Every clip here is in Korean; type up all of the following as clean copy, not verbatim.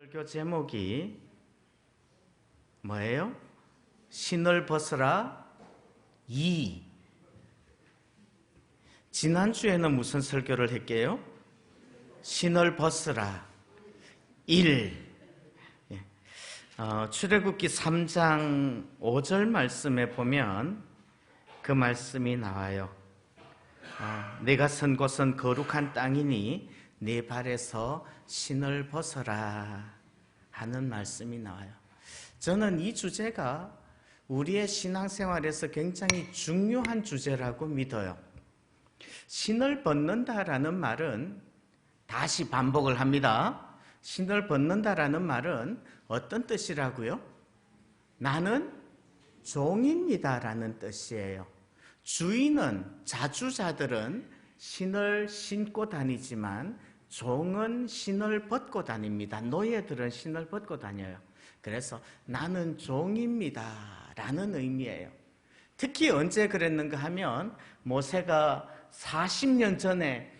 설교 제목이 뭐예요? 신을 벗어라 2. 지난주에는 무슨 설교를 했게요? 신을 벗어라 1. 출애굽기 3장 5절 말씀에 보면 그 말씀이 나와요. 내가 선 곳은 거룩한 땅이니 네 발에서 신을 벗어라 하는 말씀이 나와요. 저는 이 주제가 우리의 신앙생활에서 굉장히 중요한 주제라고 믿어요. 신을 벗는다라는 말은, 다시 반복을 합니다. 신을 벗는다라는 말은 어떤 뜻이라고요? 나는 종입니다라는 뜻이에요. 주인은, 자주자들은 신을 신고 다니지만 종은 신을 벗고 다닙니다. 노예들은 신을 벗고 다녀요. 그래서 나는 종입니다 라는 의미예요. 특히 언제 그랬는가 하면 모세가 40년 전에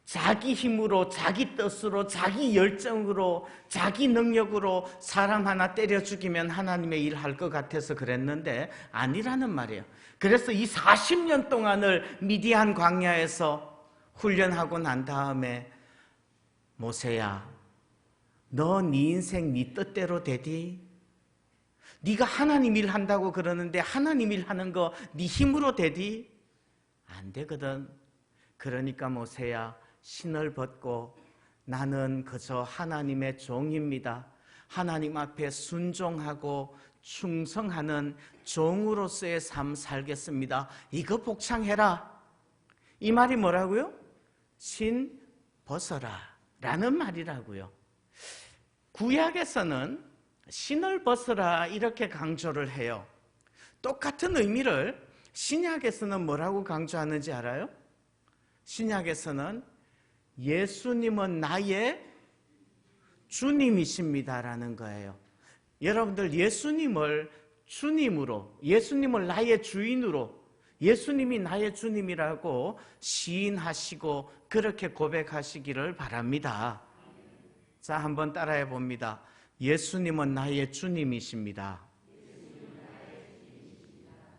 자기 힘으로, 자기 뜻으로, 자기 열정으로, 자기 능력으로 사람 하나 때려 죽이면 하나님의 일 할 것 같아서 그랬는데 아니라는 말이에요. 그래서 이 40년 동안을 미디안 광야에서 훈련하고 난 다음에 모세야, 너 네 인생 네 뜻대로 되디? 네가 하나님 일 한다고 그러는데 하나님 일 하는 거 네 힘으로 되디? 안 되거든. 그러니까 모세야, 신을 벗고 나는 그저 하나님의 종입니다. 하나님 앞에 순종하고 충성하는 종으로서의 삶 살겠습니다. 이거 복창해라. 이 말이 뭐라고요? 신 벗어라 라는 말이라고요. 구약에서는 신을 벗어라 이렇게 강조를 해요. 똑같은 의미를 신약에서는 뭐라고 강조하는지 알아요? 신약에서는 예수님은 나의 주님이십니다라는 거예요. 여러분들 예수님을 주님으로, 예수님을 나의 주인으로, 예수님이 나의 주님이라고 시인하시고 그렇게 고백하시기를 바랍니다. 자, 한번 따라해 봅니다. 예수님은 나의 주님이십니다.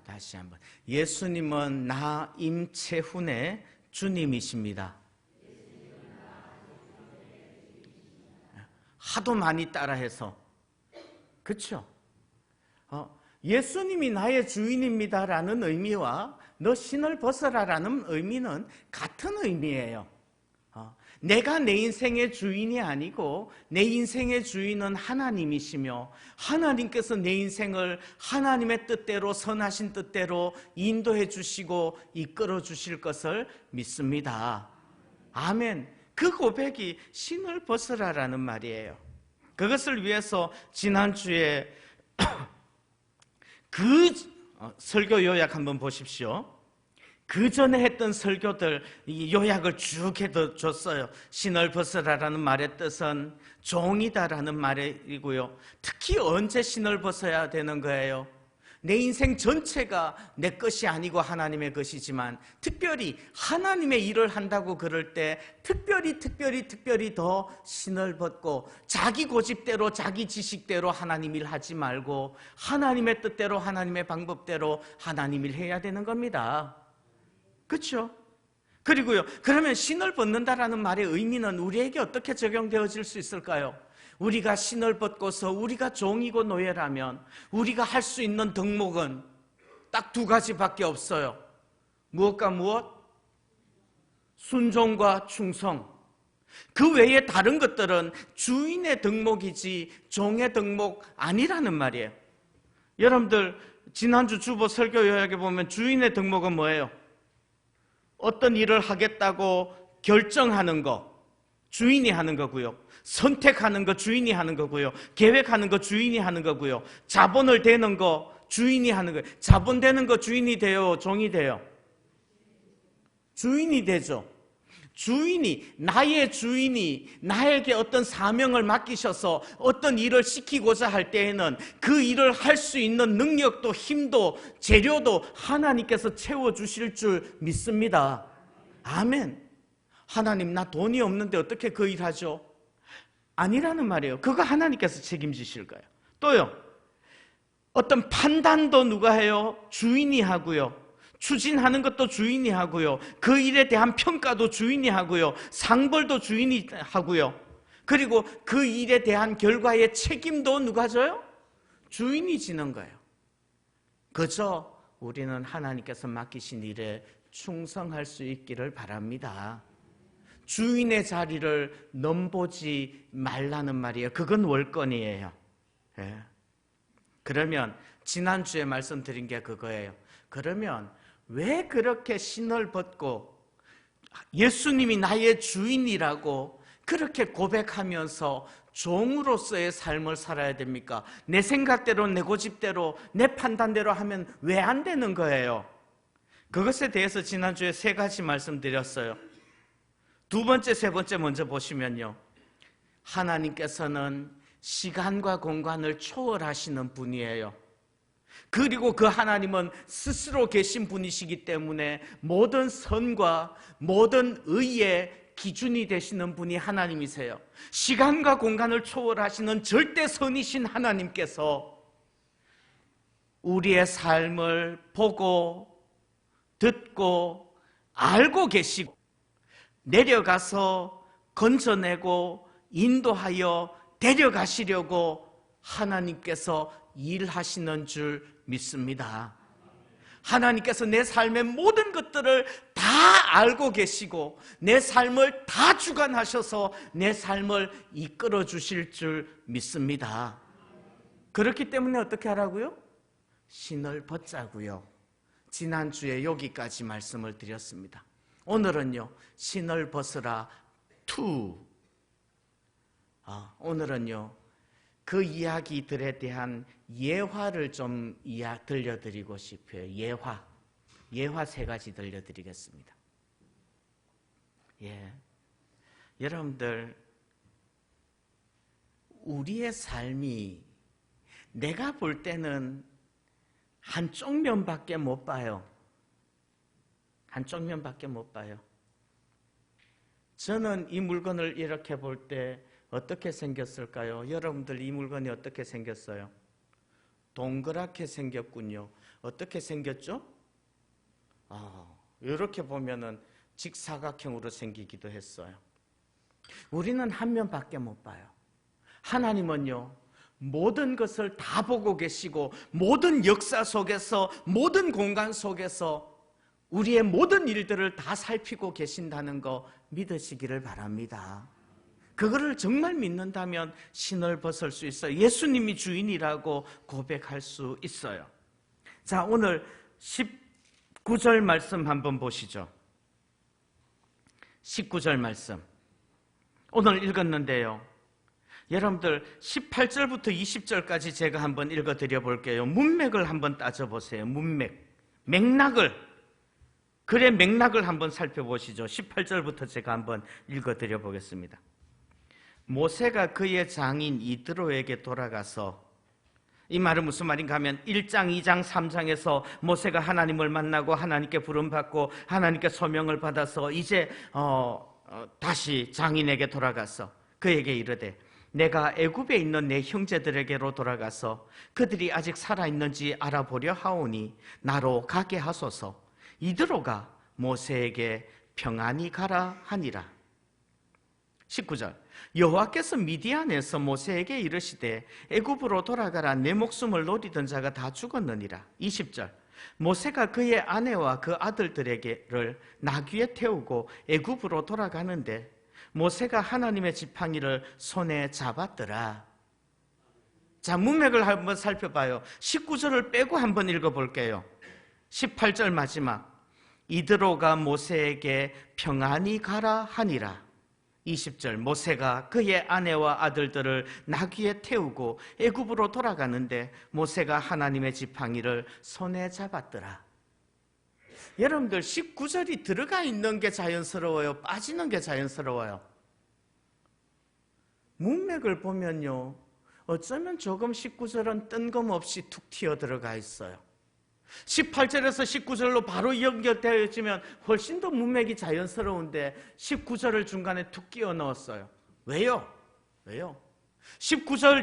다시 한번. 예수님은 나 임채훈의 주님이십니다. 하도 많이 따라해서. 그렇죠? 예수님이 나의 주인입니다라는 의미와 너 신을 벗어라라는 의미는 같은 의미예요. 내가 내 인생의 주인이 아니고 내 인생의 주인은 하나님이시며 하나님께서 내 인생을 하나님의 뜻대로, 선하신 뜻대로 인도해 주시고 이끌어 주실 것을 믿습니다. 아멘. 그 고백이 신을 벗어라라는 말이에요. 그것을 위해서 지난주에 그 설교 요약 한번 보십시오. 그 전에 했던 설교들 요약을 쭉 해줬어요. 신을 벗어라라는 말의 뜻은 종이다라는 말이고요. 특히 언제 신을 벗어야 되는 거예요? 내 인생 전체가 내 것이 아니고 하나님의 것이지만 특별히 하나님의 일을 한다고 그럴 때 특별히 더 신을 벗고 자기 고집대로, 자기 지식대로 하나님 일 하지 말고 하나님의 뜻대로, 하나님의 방법대로 하나님 일 해야 되는 겁니다. 그렇죠? 그리고요, 그러면 신을 벗는다라는 말의 의미는 우리에게 어떻게 적용되어질 수 있을까요? 우리가 신을 벗고서 우리가 종이고 노예라면 우리가 할 수 있는 덕목은 딱 두 가지밖에 없어요. 무엇과 무엇? 순종과 충성. 그 외에 다른 것들은 주인의 덕목이지 종의 덕목 아니라는 말이에요. 여러분들 지난주 주보 설교 요약에 보면 주인의 덕목은 뭐예요? 어떤 일을 하겠다고 결정하는 거 주인이 하는 거고요. 선택하는 거 주인이 하는 거고요. 계획하는 거 주인이 하는 거고요. 자본을 대는 거 주인이 하는 거예요. 자본 되는 거 주인이 돼요? 종이 돼요? 주인이 되죠. 주인이, 나의 주인이 나에게 어떤 사명을 맡기셔서 어떤 일을 시키고자 할 때에는 그 일을 할 수 있는 능력도 힘도 재료도 하나님께서 채워주실 줄 믿습니다. 아멘. 하나님, 나 돈이 없는데 어떻게 그 일 하죠? 아니라는 말이에요. 그거 하나님께서 책임지실 거예요. 또요, 어떤 판단도 누가 해요? 주인이 하고요. 추진하는 것도 주인이 하고요. 그 일에 대한 평가도 주인이 하고요. 상벌도 주인이 하고요. 그리고 그 일에 대한 결과의 책임도 누가 져요? 주인이 지는 거예요. 그저 우리는 하나님께서 맡기신 일에 충성할 수 있기를 바랍니다. 주인의 자리를 넘보지 말라는 말이에요. 그건 월권이에요. 예. 그러면 지난주에 말씀드린 게 그거예요. 그러면 왜 그렇게 신을 벗고 예수님이 나의 주인이라고 그렇게 고백하면서 종으로서의 삶을 살아야 됩니까? 내 생각대로, 내 고집대로, 내 판단대로 하면 왜 안 되는 거예요? 그것에 대해서 지난주에 3가지 말씀드렸어요. 2번째, 3번째 먼저 보시면요, 하나님께서는 시간과 공간을 초월하시는 분이에요. 그리고 그 하나님은 스스로 계신 분이시기 때문에 모든 선과 모든 의의 기준이 되시는 분이 하나님이세요. 시간과 공간을 초월하시는 절대 선이신 하나님께서 우리의 삶을 보고 듣고 알고 계시고 내려가서 건져내고 인도하여 데려가시려고 하나님께서 일하시는 줄 믿습니다. 하나님께서 내 삶의 모든 것들을 다 알고 계시고 내 삶을 다 주관하셔서 내 삶을 이끌어 주실 줄 믿습니다. 그렇기 때문에 어떻게 하라고요? 신을 벗자고요. 지난주에 여기까지 말씀을 드렸습니다. 오늘은요, 신을 벗으라 2. 오늘은요, 그 이야기들에 대한 예화를 좀 들려드리고 싶어요. 예화 3가지 들려드리겠습니다. 예, 여러분들, 우리의 삶이 내가 볼 때는 한쪽 면밖에 못 봐요. 한쪽 면밖에 못 봐요. 저는 이 물건을 이렇게 볼 때 어떻게 생겼을까요? 여러분들 이 물건이 어떻게 생겼어요? 동그랗게 생겼군요. 어떻게 생겼죠? 이렇게 보면은 직사각형으로 생기기도 했어요. 우리는 한 면밖에 못 봐요. 하나님은요, 모든 것을 다 보고 계시고 모든 역사 속에서 모든 공간 속에서 우리의 모든 일들을 다 살피고 계신다는 거 믿으시기를 바랍니다. 그거를 정말 믿는다면 신을 벗을 수 있어요. 예수님이 주인이라고 고백할 수 있어요. 자, 오늘 19절 말씀 한번 보시죠. 19절 말씀 오늘 읽었는데요, 여러분들 18절부터 20절까지 제가 한번 읽어드려 볼게요. 문맥을 한번 따져보세요. 맥락을 한번 살펴보시죠. 18절부터 제가 한번 읽어드려 보겠습니다. 모세가 그의 장인 이드로에게 돌아가서, 이 말은 무슨 말인가 하면 1장, 2장, 3장에서 모세가 하나님을 만나고 하나님께 부름받고 하나님께 소명을 받아서 이제 다시 장인에게 돌아가서 그에게 이르되, 내가 애굽에 있는 내 형제들에게로 돌아가서 그들이 아직 살아있는지 알아보려 하오니 나로 가게 하소서. 이드로가 모세에게 평안히 가라 하니라. 19절, 여호와께서 미디안에서 모세에게 이르시되 애굽으로 돌아가라, 내 목숨을 노리던 자가 다 죽었느니라. 20절, 모세가 그의 아내와 그 아들들에게를 나귀에 태우고 애굽으로 돌아가는데 모세가 하나님의 지팡이를 손에 잡았더라. 자, 문맥을 한번 살펴봐요. 19절을 빼고 한번 읽어볼게요. 18절 마지막, 이드로가 모세에게 평안히 가라 하니라. 20절, 모세가 그의 아내와 아들들을 나귀에 태우고 애굽으로 돌아가는데 모세가 하나님의 지팡이를 손에 잡았더라. 여러분들 19절이 들어가 있는 게 자연스러워요? 빠지는 게 자연스러워요? 문맥을 보면요, 어쩌면 조금 19절은 뜬금없이 툭 튀어 들어가 있어요. 18절에서 19절로 바로 연결되어지면 훨씬 더 문맥이 자연스러운데 19절을 중간에 툭 끼워 넣었어요. 왜요? 왜요? 19절,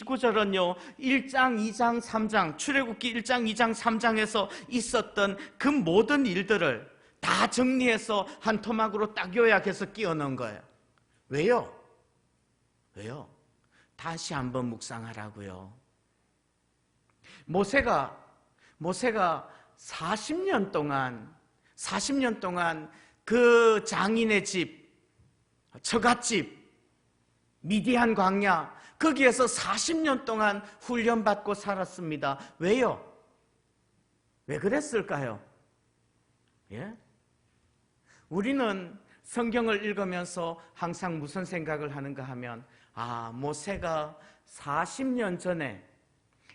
29절은요, 1장, 2장, 3장, 출애굽기 1장, 2장, 3장에서 있었던 그 모든 일들을 다 정리해서 한 토막으로 딱 요약해서 끼워 넣은 거예요. 왜요? 왜요? 다시 한번 묵상하라고요. 모세가 40년 동안 그 장인의 집, 처갓집, 미디안 광야, 거기에서 40년 동안 훈련받고 살았습니다. 왜요? 왜 그랬을까요? 예? 우리는 성경을 읽으면서 항상 무슨 생각을 하는가 하면, 모세가 40년 전에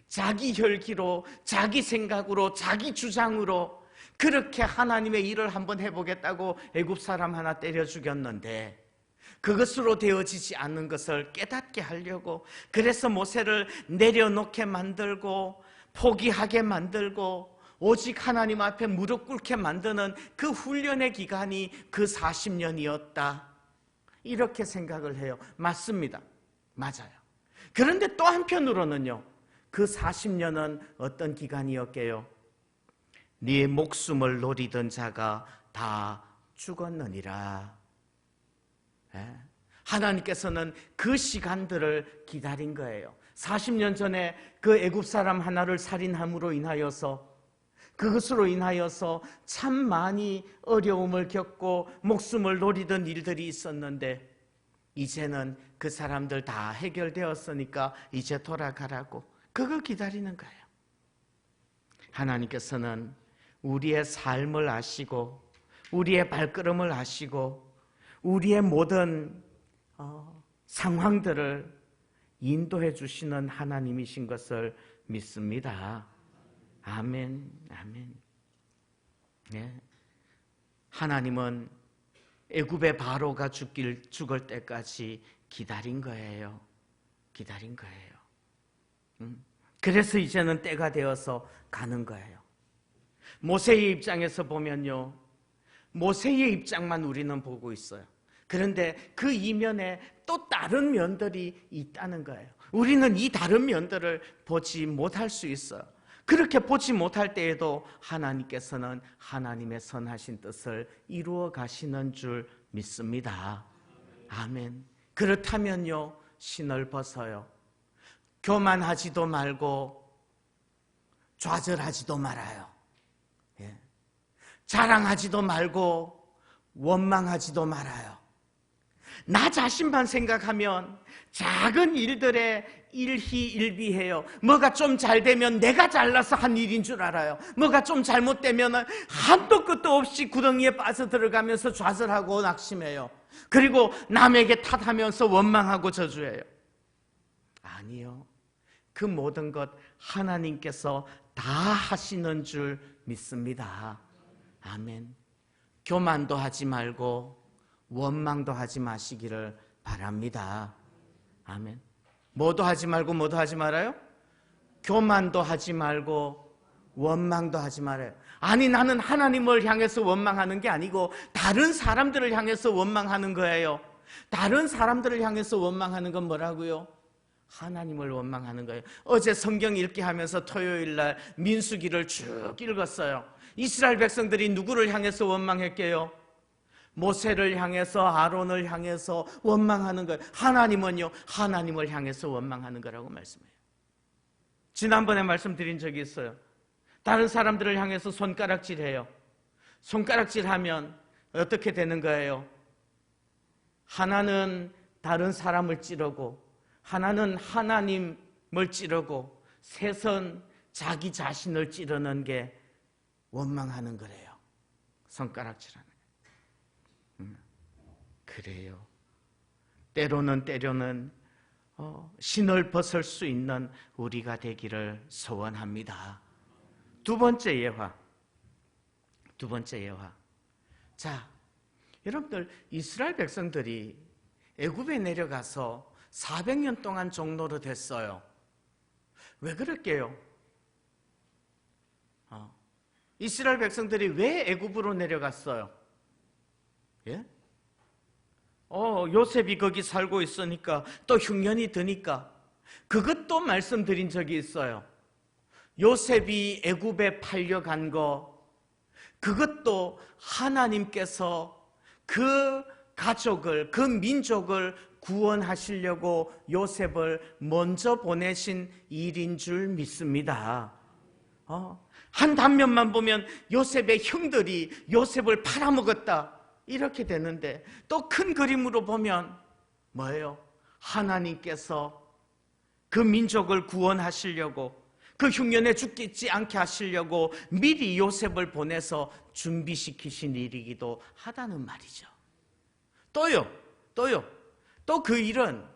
자기 혈기로, 자기 생각으로, 자기 주장으로 그렇게 하나님의 일을 한번 해보겠다고 애굽 사람 하나 때려 죽였는데, 그것으로 되어지지 않는 것을 깨닫게 하려고, 그래서 모세를 내려놓게 만들고 포기하게 만들고 오직 하나님 앞에 무릎 꿇게 만드는 그 훈련의 기간이 그 40년이었다, 이렇게 생각을 해요. 맞습니다. 맞아요. 그런데 또 한편으로는요, 그 40년은 어떤 기간이었게요? 네 목숨을 노리던 자가 다 죽었느니라. 하나님께서는 그 시간들을 기다린 거예요. 40년 전에 그 애굽 사람 하나를 살인함으로 인하여서, 그것으로 인하여서 참 많이 어려움을 겪고 목숨을 노리던 일들이 있었는데, 이제는 그 사람들 다 해결되었으니까 이제 돌아가라고, 그거 기다리는 거예요. 하나님께서는 우리의 삶을 아시고 우리의 발걸음을 아시고 우리의 모든 상황들을 인도해 주시는 하나님이신 것을 믿습니다. 아멘, 아멘. 네. 하나님은 애굽의 바로가 죽을 때까지 기다린 거예요. 기다린 거예요. 그래서 이제는 때가 되어서 가는 거예요. 모세의 입장에서 보면요, 모세의 입장만 우리는 보고 있어요. 그런데 그 이면에 또 다른 면들이 있다는 거예요. 우리는 이 다른 면들을 보지 못할 수 있어요. 그렇게 보지 못할 때에도 하나님께서는 하나님의 선하신 뜻을 이루어 가시는 줄 믿습니다. 아멘. 그렇다면요, 신을 벗어요. 교만하지도 말고 좌절하지도 말아요. 자랑하지도 말고 원망하지도 말아요. 나 자신만 생각하면 작은 일들에 일희일비해요. 뭐가 좀 잘 되면 내가 잘나서 한 일인 줄 알아요. 뭐가 좀 잘못되면 한도 끝도 없이 구덩이에 빠져 들어가면서 좌절하고 낙심해요. 그리고 남에게 탓하면서 원망하고 저주해요. 아니요, 그 모든 것 하나님께서 다 하시는 줄 믿습니다. 아멘. 교만도 하지 말고 원망도 하지 마시기를 바랍니다. 아멘. 뭐도 하지 말고 뭐도 하지 말아요? 교만도 하지 말고 원망도 하지 말아요. 아니, 나는 하나님을 향해서 원망하는 게 아니고 다른 사람들을 향해서 원망하는 거예요. 다른 사람들을 향해서 원망하는 건 뭐라고요? 하나님을 원망하는 거예요. 어제 성경 읽기 하면서 토요일 날 민수기를 쭉 읽었어요. 이스라엘 백성들이 누구를 향해서 원망했게요? 모세를 향해서, 아론을 향해서 원망하는 거예요. 하나님은요, 하나님을 향해서 원망하는 거라고 말씀해요. 지난번에 말씀드린 적이 있어요. 다른 사람들을 향해서 손가락질해요. 손가락질하면 어떻게 되는 거예요? 하나는 다른 사람을 찌르고 하나는 하나님을 찌르고 셋은 자기 자신을 찌르는 게 원망하는 거래요. 손가락질하는 거예요. 그래요. 때로는 신을 벗을 수 있는 우리가 되기를 소원합니다. 두 번째 예화. 자, 여러분들, 이스라엘 백성들이 애굽에 내려가서 400년 동안 종로로 됐어요. 왜 그럴게요? 이스라엘 백성들이 왜 애굽으로 내려갔어요? 예? 또 요셉이 거기 살고 있으니까 또 흉년이 드니까 그것도 말씀드린 적이 있어요. 요셉이 애굽에 팔려간 거, 그것도 하나님께서 그 가족을, 그 민족을 구원하시려고 요셉을 먼저 보내신 일인 줄 믿습니다. 한 단면만 보면 요셉의 형들이 요셉을 팔아먹었다 이렇게 되는데, 또 큰 그림으로 보면 뭐예요? 하나님께서 그 민족을 구원하시려고, 그 흉년에 죽지 않게 하시려고 미리 요셉을 보내서 준비시키신 일이기도 하다는 말이죠. 또요. 또 그 일은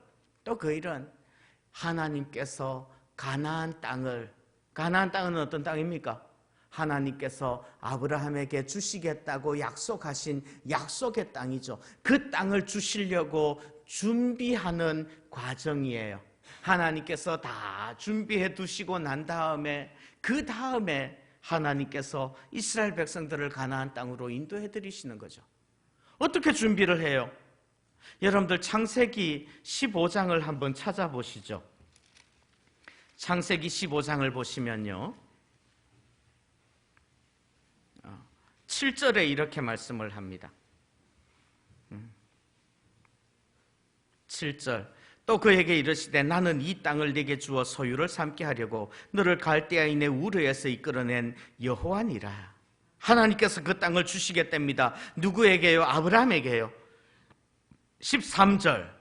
하나님께서 가나안 땅은 어떤 땅입니까? 하나님께서 아브라함에게 주시겠다고 약속하신 약속의 땅이죠. 그 땅을 주시려고 준비하는 과정이에요. 하나님께서 다 준비해 두시고 난 다음에, 그 다음에 하나님께서 이스라엘 백성들을 가나안 땅으로 인도해 드리시는 거죠. 어떻게 준비를 해요? 여러분들 창세기 15장을 한번 찾아보시죠. 창세기 15장을 보시면요, 7절에 이렇게 말씀을 합니다. 7절, 또 그에게 이르시되 나는 이 땅을 네게 주어 소유를 삼게 하려고 너를 갈대아인의 우르에서 이끌어낸 여호와니라. 하나님께서 그 땅을 주시겠답니다. 누구에게요? 아브라함에게요. 13절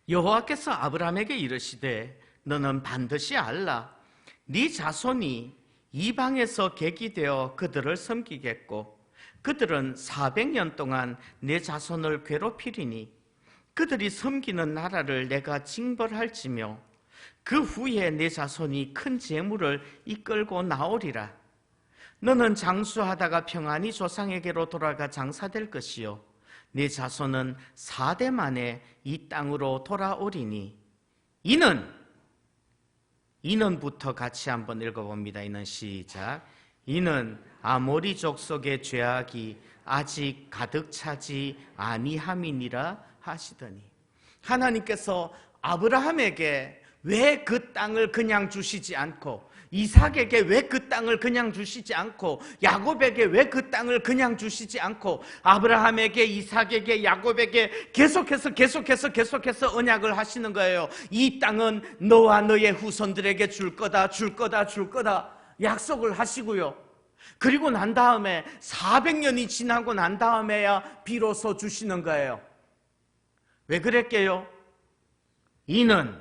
여호와께서 아브라함에게 이르시되 너는 반드시 알라. 네 자손이 이방에서 객이 되어 그들을 섬기겠고 그들은 400년 동안 내 자손을 괴롭히리니 그들이 섬기는 나라를 내가 징벌할지며 그 후에 내 자손이 큰 재물을 이끌고 나오리라. 너는 장수하다가 평안히 조상에게로 돌아가 장사될 것이요 내 자손은 4대 만에 이 땅으로 돌아오리니 이는부터 같이 한번 읽어봅니다. 이는 시작. 이는 아모리 족속의 죄악이 아직 가득 차지 아니함이니라 하시더니, 하나님께서 아브라함에게 왜 그 땅을 그냥 주시지 않고, 이삭에게 왜 그 땅을 그냥 주시지 않고, 야곱에게 왜 그 땅을 그냥 주시지 않고, 아브라함에게, 이삭에게, 야곱에게 계속해서 언약을 하시는 거예요. 이 땅은 너와 너의 후손들에게 줄 거다 약속을 하시고요. 그리고 난 다음에 400년이 지나고 난 다음에야 비로소 주시는 거예요. 왜 그랬게요? 이는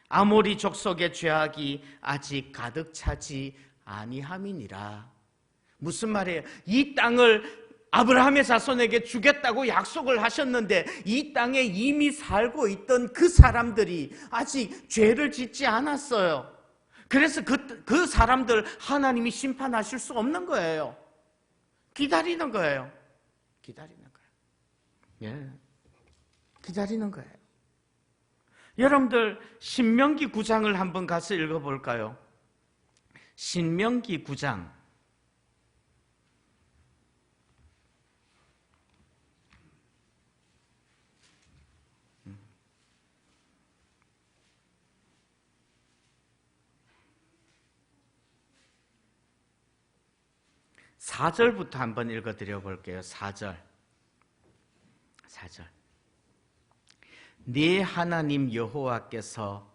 아모리 족속의 죄악이 아직 가득 차지 아니함이니라. 무슨 말이에요? 이 땅을 아브라함의 자손에게 주겠다고 약속을 하셨는데 이 땅에 이미 살고 있던 그 사람들이 아직 죄를 짓지 않았어요. 그래서 그 사람들 하나님이 심판하실 수 없는 거예요. 기다리는 거예요. 예, 기다리는 거예요. 여러분들 신명기 9장을 한번 가서 읽어볼까요? 신명기 9장. (4절부터) 한번 읽어드려 볼게요. 4절. 네 하나님 여호와께서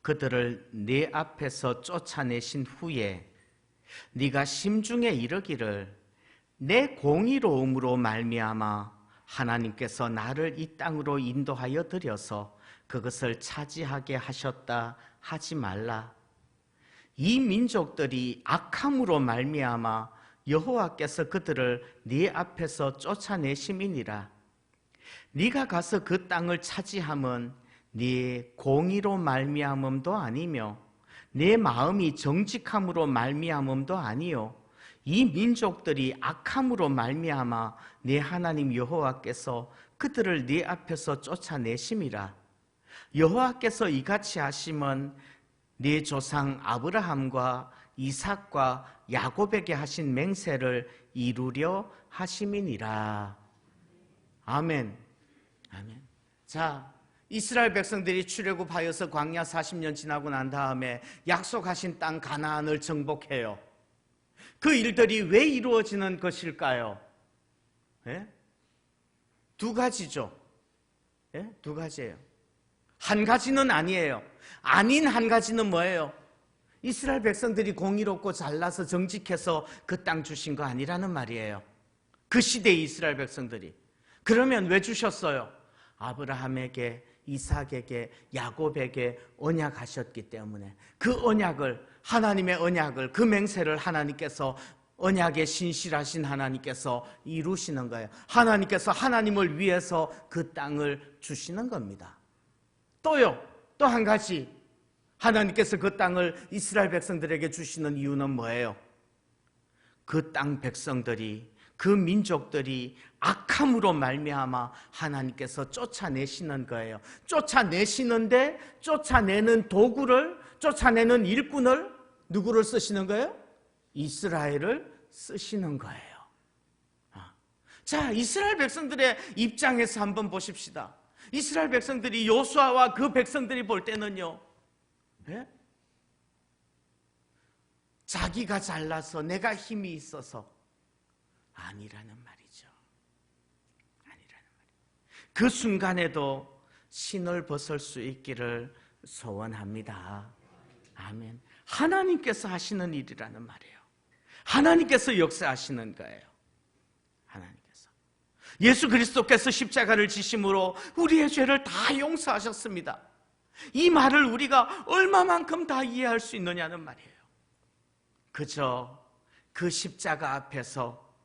그들을 네 앞에서 쫓아내신 후에 네가 심중에 이르기를 내 공의로움으로 말미암아 하나님께서 나를 이 땅으로 인도하여 들여서 그것을 차지하게 하셨다 하지 말라. 이 민족들이 악함으로 말미암아 여호와께서 그들을 네 앞에서 쫓아내심이니라. 네가 가서 그 땅을 차지함은 네 공의로 말미암음도 아니며 내 마음이 정직함으로 말미암음도 아니요 이 민족들이 악함으로 말미암아 네 하나님 여호와께서 그들을 네 앞에서 쫓아내심이라. 여호와께서 이같이 하심은 네 조상 아브라함과 이삭과 야곱에게 하신 맹세를 이루려 하심이니라. 아멘. 아멘. 자, 이스라엘 백성들이 출애굽하여서 광야 40년 지나고 난 다음에 약속하신 땅 가나안을 정복해요. 그 일들이 왜 이루어지는 것일까요? 예? 두 가지죠. 예? 두 가지예요. 한 가지는 아니에요. 아닌 한 가지는 뭐예요? 이스라엘 백성들이 공의롭고 잘나서 정직해서 그 땅 주신 거 아니라는 말이에요. 그 시대의 이스라엘 백성들이. 그러면 왜 주셨어요? 아브라함에게, 이삭에게, 야곱에게 언약하셨기 때문에 그 언약을, 하나님의 언약을, 그 맹세를 하나님께서, 언약에 신실하신 하나님께서 이루시는 거예요. 하나님께서 하나님을 위해서 그 땅을 주시는 겁니다. 또요, 또 한 가지, 하나님께서 그 땅을 이스라엘 백성들에게 주시는 이유는 뭐예요? 그 땅 백성들이, 그 민족들이 악함으로 말미암아 하나님께서 쫓아내시는 거예요. 쫓아내시는데 쫓아내는 도구를, 쫓아내는 일꾼을 누구를 쓰시는 거예요? 이스라엘을 쓰시는 거예요. 자, 이스라엘 백성들의 입장에서 한번 보십시다. 이스라엘 백성들이, 요수아와 그 백성들이 볼 때는요, 예? 자기가 잘나서, 내가 힘이 있어서 아니라는 말이죠. 아니라는 말이에요. 그 순간에도 신을 벗을 수 있기를 소원합니다. 아멘. 하나님께서 하시는 일이라는 말이에요. 하나님께서 역사하시는 거예요. 하나님께서. 예수 그리스도께서 십자가를 지심으로 우리의 죄를 다 용서하셨습니다. 이 말을 우리가 얼마만큼 다 이해할 수 있느냐는 말이에요. 그저 그 십자가 앞에서,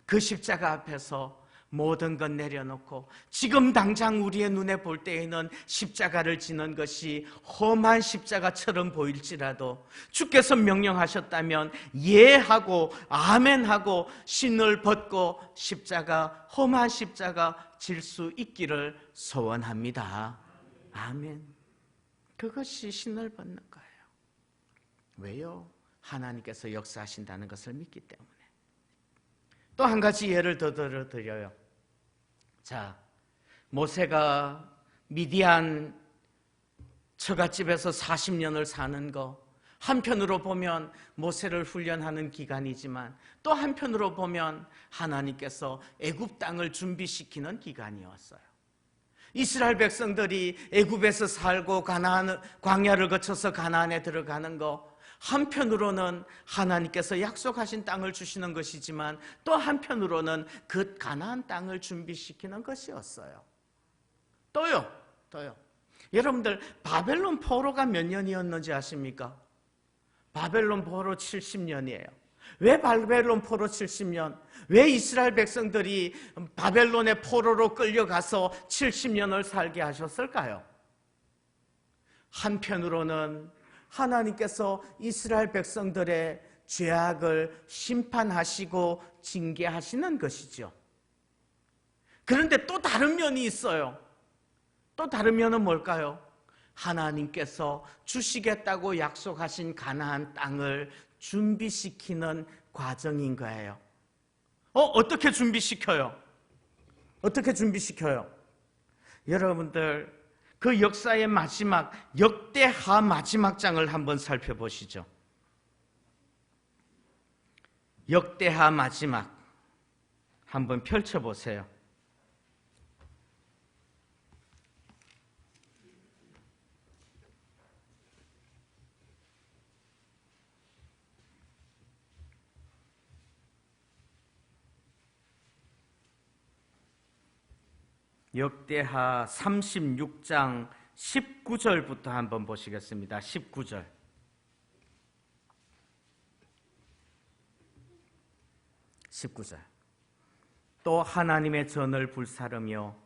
그 십자가 앞에서 모든 것 내려놓고 지금 당장 우리의 눈에 볼 때에는 십자가를 지는 것이 험한 십자가처럼 보일지라도 주께서 명령하셨다면 예하고 아멘하고 신을 벗고 십자가, 험한 십자가 질 수 있기를 소원합니다. 아멘. 그것이 신을 벗는 거예요. 왜요? 하나님께서 역사하신다는 것을 믿기 때문에. 또 한 가지 예를 더 들어드려요. 자, 모세가 미디안 처갓집에서 40년을 사는 거, 한편으로 보면 모세를 훈련하는 기간이지만 또 한편으로 보면 하나님께서 애굽 땅을 준비시키는 기간이었어요. 이스라엘 백성들이 애굽에서 살고 가나안, 광야를 거쳐서 가나안에 들어가는 거, 한편으로는 하나님께서 약속하신 땅을 주시는 것이지만 또 한편으로는 그 가나안 땅을 준비시키는 것이었어요. 또요. 여러분들, 바벨론 포로가 몇 년이었는지 아십니까? 바벨론 포로 70년이에요. 왜 바벨론 포로 70년? 왜 이스라엘 백성들이 바벨론의 포로로 끌려가서 70년을 살게 하셨을까요? 한편으로는 하나님께서 이스라엘 백성들의 죄악을 심판하시고 징계하시는 것이죠. 그런데 또 다른 면이 있어요. 또 다른 면은 뭘까요? 하나님께서 주시겠다고 약속하신 가나안 땅을 준비시키는 과정인 거예요. 어떻게 준비시켜요? 어떻게 준비시켜요? 여러분들, 그 역사의 마지막, 역대하 마지막 장을 한번 살펴보시죠. 역대하 마지막 한번 펼쳐보세요. 역대하 36장 19절부터 한번 보시겠습니다. 19절. 또 하나님의 전을 불사르며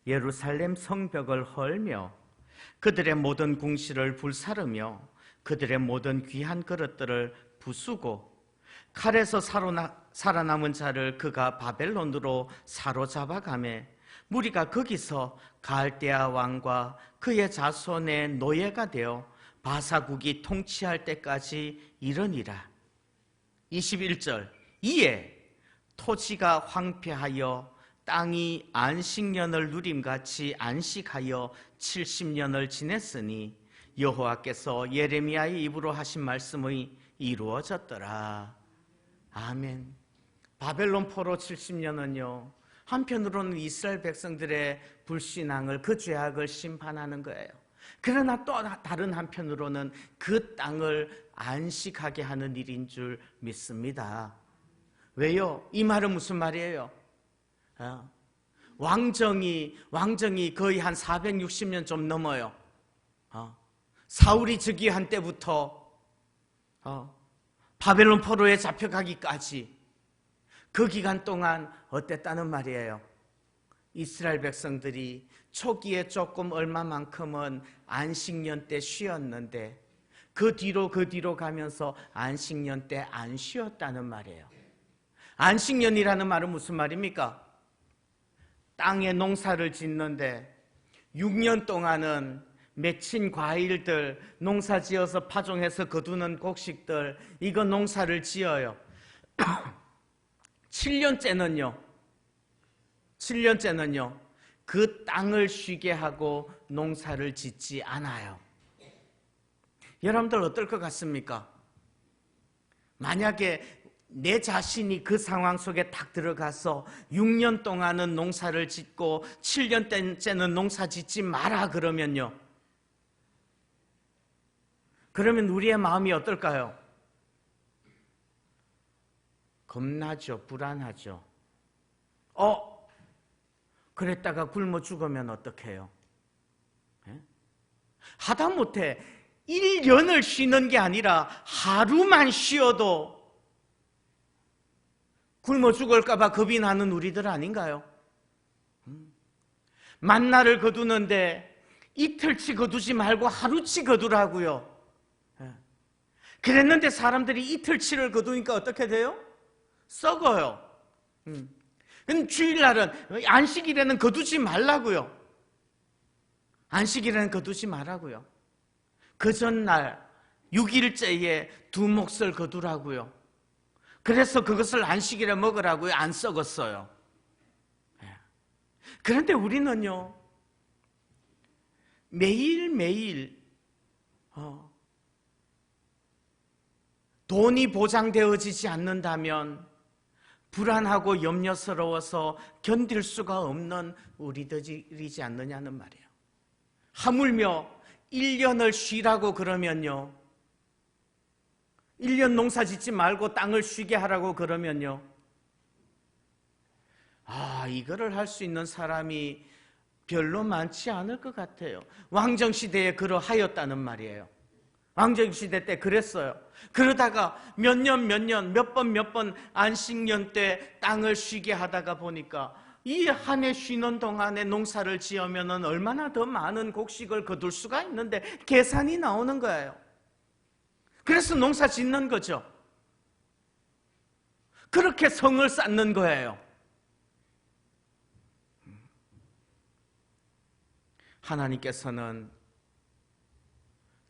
예루살렘 성벽을 헐며 그들의 모든 궁실을 불사르며 그들의 모든 귀한 그릇들을 부수고 칼에서 살아남은 자를 그가 바벨론으로 사로잡아가매 무리가 거기서 갈대아 왕과 그의 자손의 노예가 되어 바사국이 통치할 때까지 이르니라. 21절 이에 토지가 황폐하여 땅이 안식년을 누림같이 안식하여 70년을 지냈으니 여호와께서 예레미야의 입으로 하신 말씀이 이루어졌더라. 아멘. 바벨론 포로 70년은요, 한편으로는 이스라엘 백성들의 불신앙을, 그 죄악을 심판하는 거예요. 그러나 또 다른 한편으로는 그 땅을 안식하게 하는 일인 줄 믿습니다. 왜요? 이 말은 무슨 말이에요? 왕정이 거의 한 460년 좀 넘어요. 사울이 즉위한 때부터 바벨론 포로에 잡혀가기까지 그 기간 동안 어땠다는 말이에요? 이스라엘 백성들이 초기에 조금 얼마만큼은 안식년 때 쉬었는데 그 뒤로 가면서 안식년 때 안 쉬었다는 말이에요. 안식년이라는 말은 무슨 말입니까? 땅에 농사를 짓는데 6년 동안은 맺힌 과일들, 농사 지어서 파종해서 거두는 곡식들, 이거 농사를 지어요. 7년째는요, 그 땅을 쉬게 하고 농사를 짓지 않아요. 여러분들 어떨 것 같습니까? 만약에 내 자신이 그 상황 속에 딱 들어가서 6년 동안은 농사를 짓고 7년째는 농사 짓지 마라 그러면요, 그러면 우리의 마음이 어떨까요? 겁나죠. 불안하죠. 그랬다가 굶어 죽으면 어떡해요? 하다못해 1년을 쉬는 게 아니라 하루만 쉬어도 굶어 죽을까 봐 겁이 나는 우리들 아닌가요? 만나를 거두는데 이틀치 거두지 말고 하루치 거두라고요. 그랬는데 사람들이 이틀치를 거두니까 어떻게 돼요? 썩어요. 주일날은, 안식일에는 거두지 말라고요. 안식일에는 거두지 말라고요. 그 전날 6일째에 두 몫을 거두라고요. 그래서 그것을 안식일에 먹으라고요. 안 썩었어요. 그런데 우리는요, 매일매일 돈이 보장되어지지 않는다면 불안하고 염려스러워서 견딜 수가 없는 우리들이지 않느냐는 말이에요. 하물며 1년을 쉬라고 그러면요, 1년 농사 짓지 말고 땅을 쉬게 하라고 그러면요, 이거를 할 수 있는 사람이 별로 많지 않을 것 같아요. 왕정시대에 그러하였다는 말이에요. 왕정시대 때 그랬어요. 그러다가 몇 번 안식년 때 땅을 쉬게 하다가 보니까 이 한 해 쉬는 동안에 농사를 지으면 얼마나 더 많은 곡식을 거둘 수가 있는데 계산이 나오는 거예요. 그래서 농사 짓는 거죠. 그렇게 성을 쌓는 거예요. 하나님께서는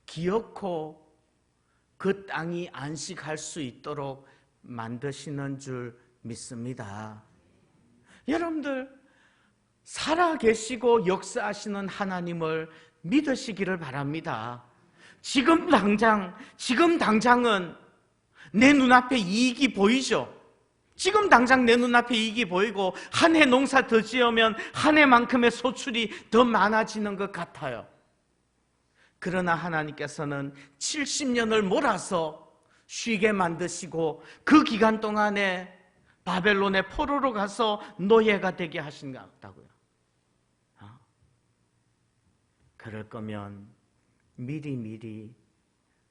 기어코 그 땅이 안식할 수 있도록 만드시는 줄 믿습니다. 여러분들, 살아계시고 역사하시는 하나님을 믿으시기를 바랍니다. 지금 당장은 내 눈앞에 이익이 보이죠? 지금 당장 내 눈앞에 이익이 보이고 한 해 농사 더 지으면 한 해만큼의 소출이 더 많아지는 것 같아요. 그러나 하나님께서는 70년을 몰아서 쉬게 만드시고 그 기간 동안에 바벨론의 포로로 가서 노예가 되게 하신 것 같다고요. 그럴 거면 미리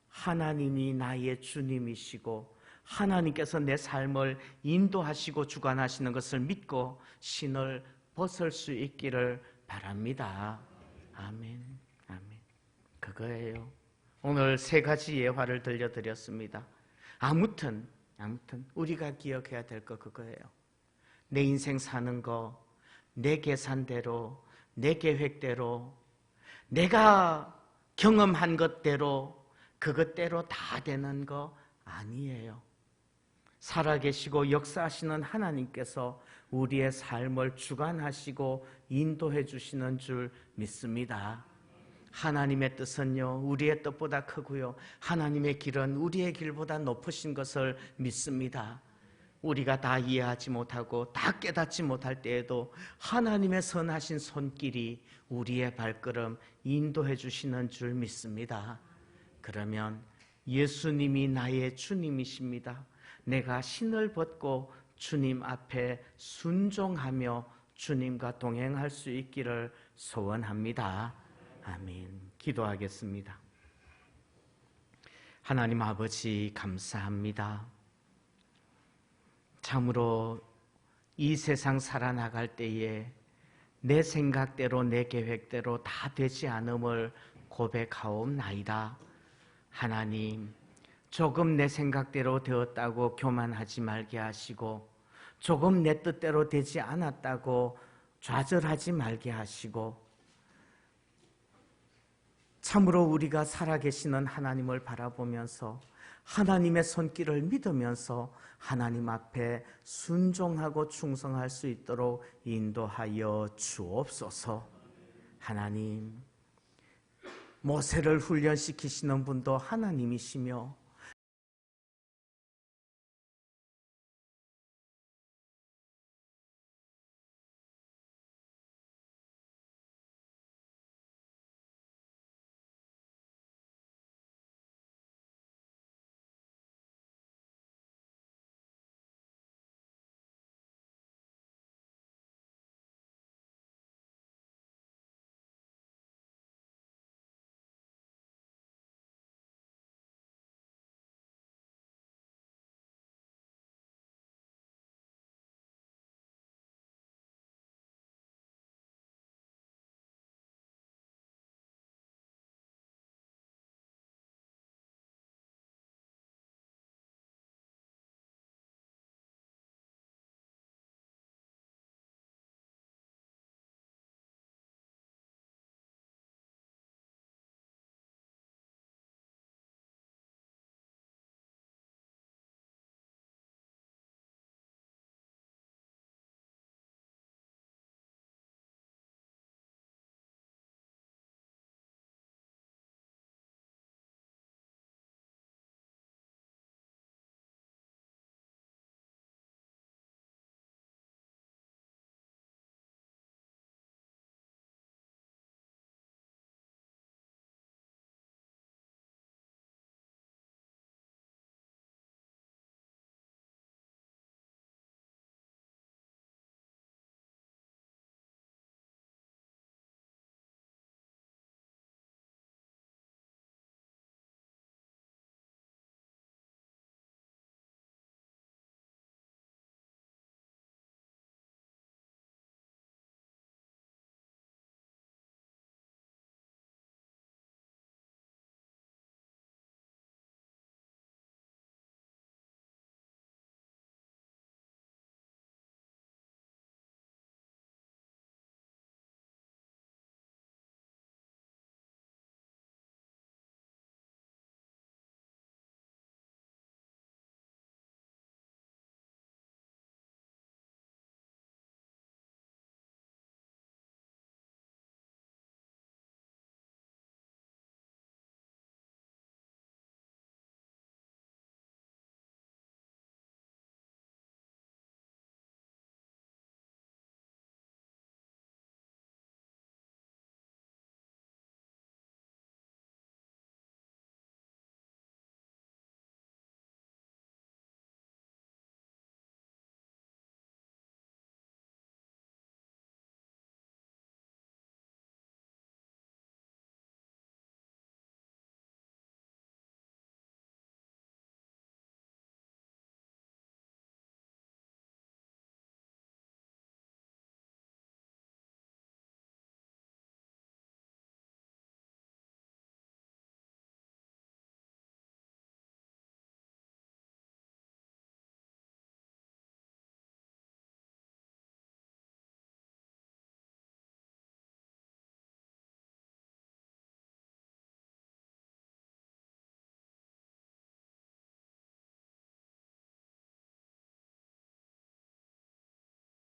하나님이 나의 주님이시고 하나님께서 내 삶을 인도하시고 주관하시는 것을 믿고 신을 벗을 수 있기를 바랍니다. 아멘. 그거예요. 오늘 세 가지 예화를 들려드렸습니다. 아무튼 우리가 기억해야 될 거 그거예요. 내 인생 사는 거 내 계산대로, 내 계획대로, 내가 경험한 것대로 그것대로 다 되는 거 아니에요. 살아계시고 역사하시는 하나님께서 우리의 삶을 주관하시고 인도해 주시는 줄 믿습니다. 하나님의 뜻은요, 우리의 뜻보다 크고요, 하나님의 길은 우리의 길보다 높으신 것을 믿습니다. 우리가 다 이해하지 못하고 다 깨닫지 못할 때에도 하나님의 선하신 손길이 우리의 발걸음 인도해 주시는 줄 믿습니다. 그러면 예수님이 나의 주님이십니다. 내가 신을 벗고 주님 앞에 순종하며 주님과 동행할 수 있기를 소원합니다. 아멘. 기도하겠습니다. 하나님 아버지, 감사합니다. 참으로 이 세상 살아나갈 때에 내 생각대로 내 계획대로 다 되지 않음을 고백하옵나이다. 하나님, 조금 내 생각대로 되었다고 교만하지 말게 하시고, 조금 내 뜻대로 되지 않았다고 좌절하지 말게 하시고, 참으로 우리가 살아계시는 하나님을 바라보면서 하나님의 손길을 믿으면서 하나님 앞에 순종하고 충성할 수 있도록 인도하여 주옵소서. 하나님, 모세를 훈련시키시는 분도 하나님이시며